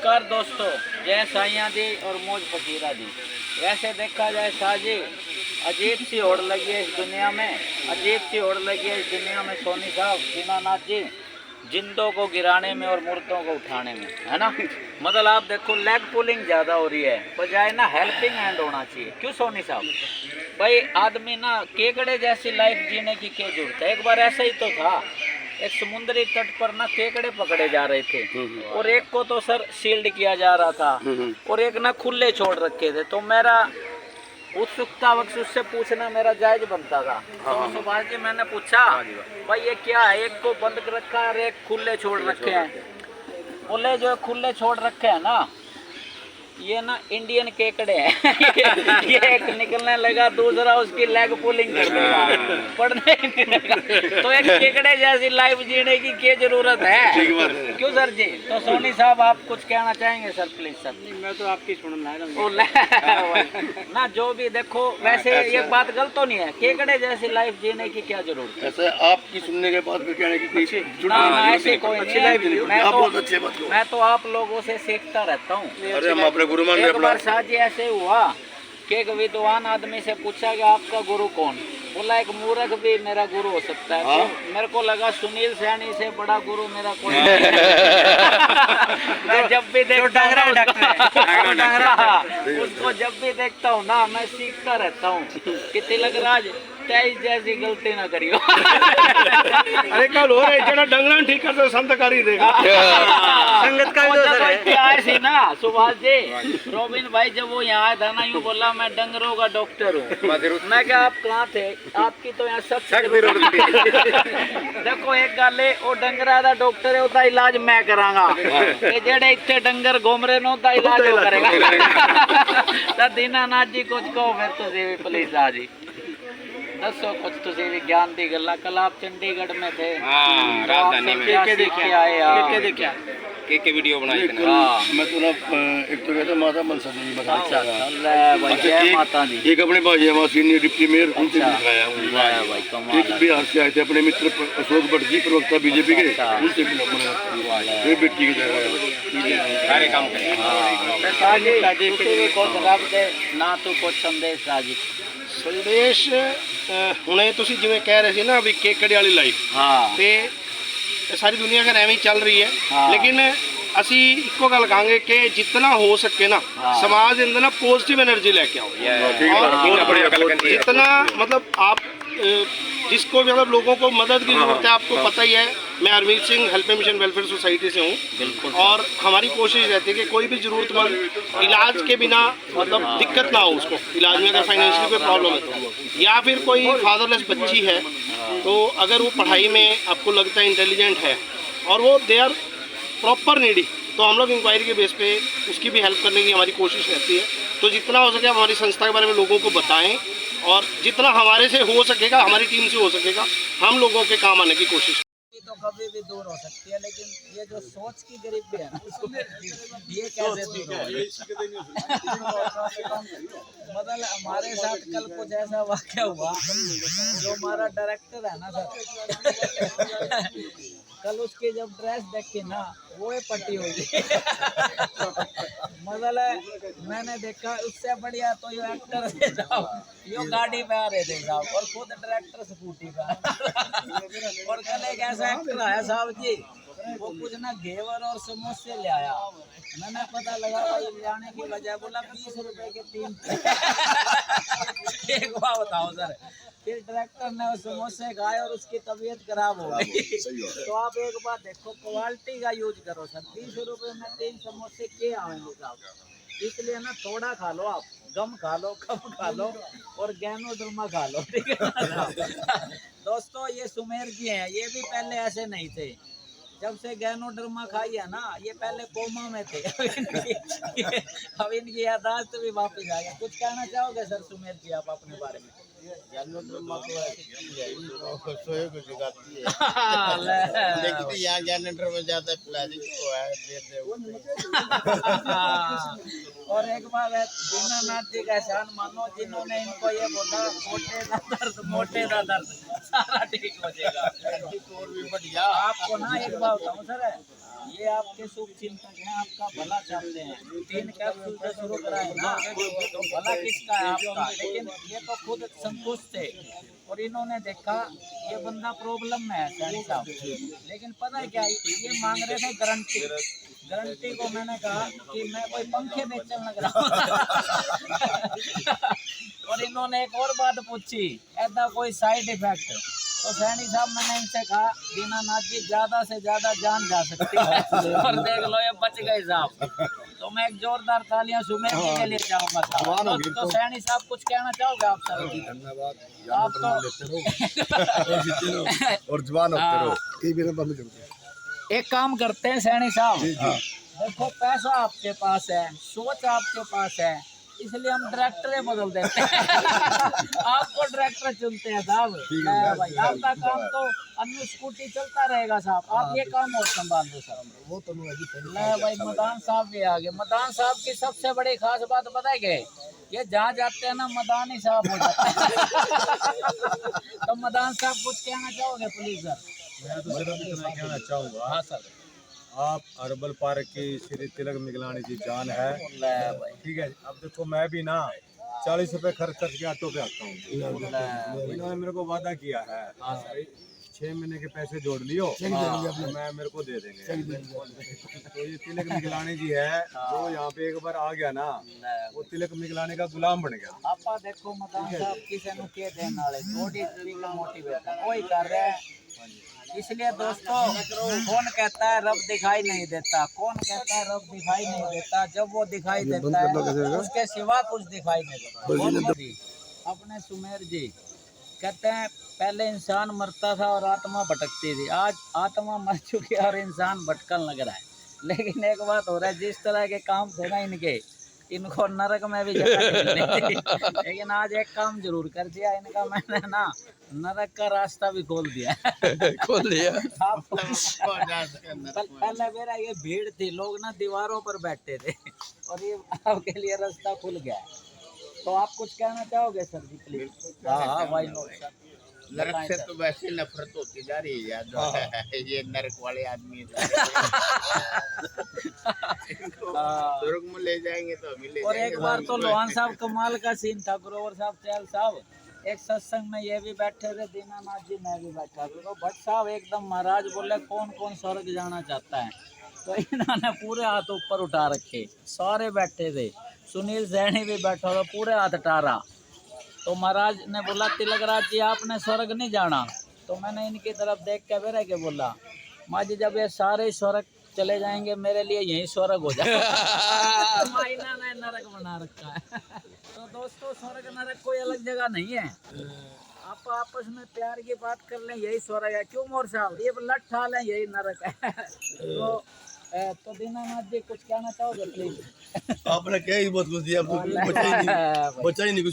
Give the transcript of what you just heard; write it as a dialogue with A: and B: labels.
A: नमस्कार दोस्तों, जय साईं जी और मौज फकीरा जी। ऐसे देखा जाए साजी, अजीब सी होड़ लगी है इस दुनिया में, अजीब सी होड़ लगी है इस दुनिया में सोनी साहब, दीनानाथ जी, जिंदों को गिराने में और मुर्दों को उठाने में, है ना। मतलब आप देखो लेग पुलिंग ज़्यादा हो रही है, बजाय ना हेल्पिंग हैंड होना चाहिए। क्यों सोनी साहब? भाई आदमी ना केकड़े जैसी लाइफ जीने की क्या जरूरत है। एक बार ऐसा ही तो था, एक समुद्री तट पर ना केकड़े पकड़े जा रहे थे और एक को तो सर शील्ड किया जा रहा था और एक ना खुले छोड़ रखे थे। तो मेरा उत्सुकता वक्त उससे पूछना मेरा जायज बनता था। तो सुभाष जी मैंने पूछा, भाई ये क्या है, एक को बंद कर रखा है और एक खुले छोड़ रखे हैं। बोले जो खुले छोड़ रखे हैं ना, ये ना इंडियन केकड़े हैं। ये एक निकलने लगा, दूसरा उसकी लेग पुलिंग कर देगा, पढ़ने ही नहीं देगा। तो एक केकड़े जैसी लाइफ जीने की क्या जरूरत है? क्यों सर जी? तो सोनी साहब आप कुछ कहना चाहेंगे सर, प्लीज सर।
B: मैं तो आपकी सुनना
A: ना जो भी देखो, वैसे ये बात गलत तो नहीं है, केकड़े जैसी लाइफ जीने की क्या जरूरत है?
C: ऐसे आपकी सुनने के बाद फिर कहने की कोई
A: ना ऐसे कोई नहीं है। मैं तो आप लोगों से सीखता रहता हूँ।
C: अरे हम अपने गुरु मान
A: एक बार साजी ऐसे हुआ कि एक विद्वान आदमी से पूछा कि आपका गुरु कौन? बोला एक मूर्ख भी मेरा गुरु हो सकता है। तो मेरे को लगा सुनील सैनी से बड़ा गुरु मेरा कोई नहीं। मैं जब भी देखता हूँ उसको जब भी देखता हूँ ना, मैं सीखता रहता हूँ कि तिलक राज तेईस जैसी गलती ना करियो।
B: अरे कल हो रहे जरा डंगरा ठीक कर दो, संतकारी देगा संगत का
A: ऐसी ना सुभाष जी, रोबिन भाई जब वो यहाँ आया था ना, यूँ बोला मैं डंगरों का डॉक्टर हूँ। मैं क्या आप कहाँ थे? आपकी तो यहाँ सब देखो एक गल है, वो डंगरा का डॉक्टर है, उसका इलाज मैं करांगा। जेड़े इतने डंगर घूम रहे नो, इलाज वो करेगा। दीनानाथ जी कुछ कहो फिर तुम प्लीज आ जी दसो कुछ तुसी भी ज्ञान दी गल्ला। कल आप चंडीगढ़ में थे,
D: राजधानी में
A: के देखे आए यार,
D: के वीडियो बनाई थी।
C: मैं तो ना एक तो कहता माता मनसा देवी
A: माता जी,
C: एक अपने भाई हमारे सीनियर डिप्टी मेयर उनसे भी दिखाया हूँ। एक बिहार से आए थे अपने मित्र अशोक भट्ट जी, प्रवक्ता बीजेपी के, उनसे भी नंबर बेटी की जगह
D: सारे काम करें।
A: ना तो कुछ संदेश राजी
B: संदेश ਹੁਣੇ ਤੁਸੀਂ ਜਿਵੇਂ ਕਹਿ ਰਹੇ ਸੀ ਨਾ ਵੀ ਕੇਕੜੇ ਵਾਲੀ ਲਾਈਫ, ਤੇ ਸਾਰੀ ਦੁਨੀਆ ਘਰ ਐਵੇਂ ਹੀ ਚੱਲ ਰਹੀ ਹੈ। ਲੇਕਿਨ ਅਸੀਂ ਇੱਕੋ ਗੱਲ ਕਹਾਂਗੇ ਕਿ ਜਿੰਨਾ ਹੋ ਸਕੇ ਨਾ समाज के अंदर ना पॉजिटिव एनर्जी लेके आओ। जितना मतलब आप जिसको भी मतलब लोगों को मदद की जरूरत है, आपको पता ही है मैं Harmeet Singh help mission welfare society से हूँ, और हमारी कोशिश रहती है कि कोई भी जरूरतमंद इलाज के बिना मतलब दिक्कत ना हो उसको, इलाज में अगर फाइनेंशियली कोई प्रॉब्लम है तो, या फिर कोई फादरलेस बच्ची है तो अगर वो पढ़ाई में आपको लगता है इंटेलिजेंट है और वो दे आर प्रॉपर नीडी, तो हम लोग इंक्वायरी के बेस पे उसकी भी हेल्प करने की हमारी कोशिश रहती है। तो जितना हो सके हमारी संस्था के बारे में लोगों को बताएं, और जितना हमारे से हो सकेगा, हमारी टीम से हो सकेगा, हम लोगों के काम आने की कोशिश।
A: तो कभी भी दूर हो सकती है, लेकिन ये जो सोच की गरीबी है ना, ये कैसे दूर हो? मतलब हमारे साथ कल कुछ ऐसा वाक़या हुआ, जो हमारा डायरेक्टर है ना सर, कल उसकी जब ड्रेस देखी ना, वो पट्टी हो गई। मतलब मैंने देखा उससे बढ़िया तो ये एक्टर से जाओ, यो गाड़ी पे आ रहे थे साहब, और खुद डायरेक्टर स्कूटी पे। और कल एक ऐसा एक्टर आया साहब जी, वो कुछ ना घेवर और समोसे ले आया। मैंने पता लगा भाई ले आने की वजह, बोला 20 रुपए के 3। एक बात बताओ सर, फिर डायरेक्टर ने वो समोसे खाए और उसकी तबीयत खराब हो गई। तो आप एक बात देखो, क्वालिटी का यूज करो सर। 20 रुपए में 3 समोसे क्या आएंगे साहब? इसलिए ना थोड़ा खा लो, आप गम खा लो, कम खा लो, और गैनोडर्मा खा लो, ठीक है ना? दोस्तों ये सुमेर जी हैं, ये भी पहले ऐसे नहीं थे। जब से गैनोडर्मा खाई है ना, ये पहले कोमा में थे। अब इनकी यादाश्त भी वापस आ गई। कुछ कहना चाहोगे सर सुमेर जी आप अपने बारे में?
C: गैनोडर्मा तो ऐसी चीज है जो सोए को जगाती है,
A: लेकिन
C: यहाँ गैनोडर में ज्यादा प्लानिंग तो है
A: और एक बार है दीनानाथ जी का एहसान मानो, जिन्होंने इनको ये बोला मोटे का दर्द सारा ठीक हो जाएगा।
C: और भी बढ़िया।
A: आपको ना एक बात बताऊँ सर, ये आपके शुभ चिंतक हैं, आपका भला चाहते हैं। 3 कैप्सूल से शुरू कराए ना, तो भला किसका है आपका। लेकिन ये तो खुद संतुष्ट थे और इन्होंने देखा ये बंदा प्रॉब्लम में है सैनी साहब। लेकिन पता है क्या, ये मांग रहे थे गारंटी। गारंटी को मैंने कहा कि मैं कोई पंखे बेचने लग रहा हूँ। और इन्होंने एक और बात पूछी, ऐसा कोई साइड इफेक्ट। तो सैनी साहब मैंने इनसे कहा दीनानाथ जी ज्यादा से ज्यादा जान जा सकती है और देख लो ये बच गए साहब। तो मैं एक जोरदार तालियां सुमेर जी के लिए चाहूंगा साहब। तो सैनी साहब कुछ कहना चाहोगे आप सर?
E: धन्यवाद।
A: आप तो
E: और जवान होते रहो। कई बार बंद करते
A: एक काम करते हैं सैनी साहब, देखो पैसा आपके पास है, सोच आपके पास है, इसलिए हम डायरेक्टर बदल देते हैं। आपको डायरेक्टर चुनते हैं साहब। भाई आपका काम तो अन्य स्कूटी चलता रहेगा साहब, आप ये काम और संभाल दो साहब।
E: वो तो
A: भाई मदान साहब भी आ गए। मदान साहब की सबसे बड़ी खास बात बताए गए, ये जहाँ जाते हैं ना मदानी साहब हो जाते हैं। तो मदान साहब कुछ कहना चाहोगे प्लीज सर?
F: मैं तो सिर्फ इतना कहना चाहूँगा,
A: हाँ सर।
F: आप अरबल पार्क की श्री तिलक मिगलानी जी जान है, ठीक है। अब देखो मैं भी ना 40 रुपए खर्च करके ऑटो पे आता हूँ। इन्होंने मेरे को वादा किया है 6 महीने के पैसे जोड़ लियो तो मैं मेरे को दे देंगे। तो ये तिलक मिगलानी जी है, जो यहाँ पे एक बार आ गया ना वो तिलक मिगलाने का गुलाम बन गया।
A: आपा देखो मदान साहब किसी नु के देने वाले थोड़ी मोटिवेट कोई कर रहा है। इसलिए दोस्तों कौन कहता है रब दिखाई नहीं देता, कौन कहता है रब दिखाई नहीं देता, जब वो दिखाई देता है उसके सिवा कुछ दिखाई नहीं देता। अपने सुमेर जी कहते हैं पहले इंसान मरता था और आत्मा भटकती थी, आज आत्मा मर चुकी है और इंसान भटकन लग रहा है। लेकिन एक बात हो रहा है, जिस तरह के काम थे ना इनको नरक में भी जगह नहीं थी। लेकिन आज एक काम जरूर कर दिया इनका मैंने ना, नरक का रास्ता भी खोल दिया।
E: खोल दिया।
A: पहले मेरा ये भीड़ थी, लोग ना दीवारों पर बैठते थे और ये आपके लिए रास्ता खुल गया है। तो आप कुछ कहना चाहोगे सर जी प्लीज? हाँ भाई सर।
G: नरक से तो वैसे नफरत होती जा रही है यार, जो है ये नरक वाले आदमी स्वर्ग में ले जाएंगे तो हमें ले
A: और
G: जाएंगे।
A: एक बार तो लोहान साहब कमाल का सीन था, ग्रोवर साहब चैल साहब एक सत्संग में ये भी बैठे थे, दीनानाथ जी मैं भी बैठा था। तो भट्ट साहब एकदम महाराज बोले कौन कौन स्वर्ग जाना चाहता है, तो इन्होंने पूरे हाथ ऊपर उठा रखे, सारे बैठे थे, सुनील सैनी भी बैठा था, पूरे हाथ उठारा। तो महाराज ने बोला तिलकराज जी आपने स्वर्ग नहीं जाना। तो मैंने इनकी तरफ देख के बेरा के बोला माँ जी जब ये सारे स्वर्ग चले जाएंगे मेरे लिए यही स्वर्ग हो जाए। माइना ने नरक बना रखा है। तो दोस्तों स्वर्ग नरक कोई अलग जगह नहीं है, आप आपस में प्यार की बात कर लें यही स्वर्ग है। क्यों मोर साहब ये लठ ठा लें यही नरक है। तो दीनानाथ जी कुछ कहना चाहोगे प्लीज?
E: आपने क्या ही बहुत कुछ दिया, बचा ही नहीं कुछ।